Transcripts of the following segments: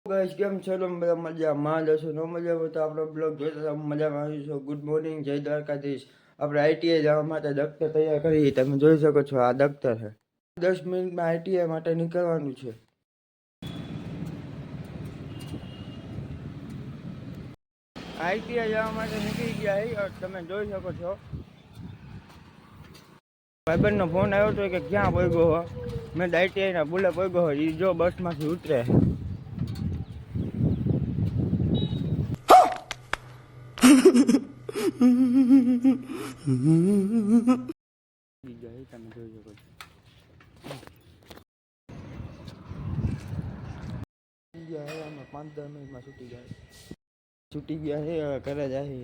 Guys કેમ છો તમે બધા મજામાં જશો ન મજામાં તો આપણો બ્લોગ જોતા મજામાં આવીશું. ગુડ મોર્નિંગ, જય દ્વારકાધીશ. આપણે આઈટીઆઈ જવા માટે દફતર તૈયાર કરી તમે જોઈ શકો છો. આ દફતર છે. 10 મિનિટમાં આઈટીઆઈ માટે નીકળવાનું છે. આઈટીઆઈ જવા માટે નીકળી ગયા છે. તમે જોઈ શકો છો. ભાઈબંધનો ફોન આવ્યો હતો કે ક્યાં પહોંચ્યો હો. મેં આઈટીઆઈ ના બુલે પહોંચ્યો એ જો બસમાંથી ઉતરે. તમે જોઈ શકો છો. અમે 5-10 મિનિટમાં છૂટી ગયા છે. હવે ઘરે જાય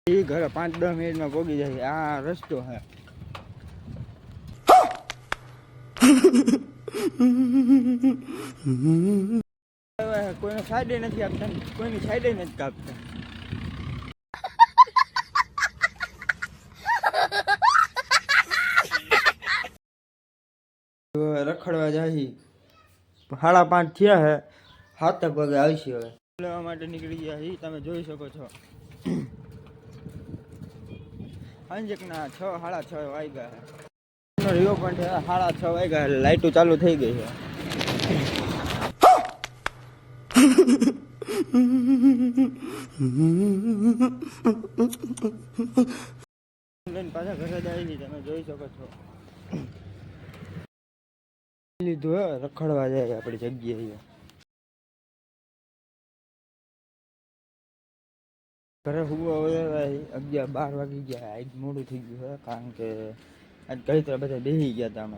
એ ઘરે 5-10 મિનિટમાં પહોંચી જાય. આ રસ્તો હે. કોઈને સાઈડે નથી આપતા, કોઈની સાઈડે નથી કાપતા. રખડવા જાય 5:30 થયા હે. 7 વાગે આવશે. હવે લેવા માટે નીકળી ગયા છીએ. તમે જોઈ શકો છો. અંજકના 6:30 વાગ્યા છે. રિયો પણ 6:30 વાગ્યા એટલે લાઈટો ચાલુ થઈ ગઈ છે. પાછા ઘરે જાય તમે જોઈ શકો છો. લીધું રખડવા જાય આપણી જગ્યાએ. ઘરે હુવા 11-12 વાગી ગયા. આજ મોડું થઈ ગયું છે કારણ કે આજ કઈ બધા બેસી ગયા હતા. અમે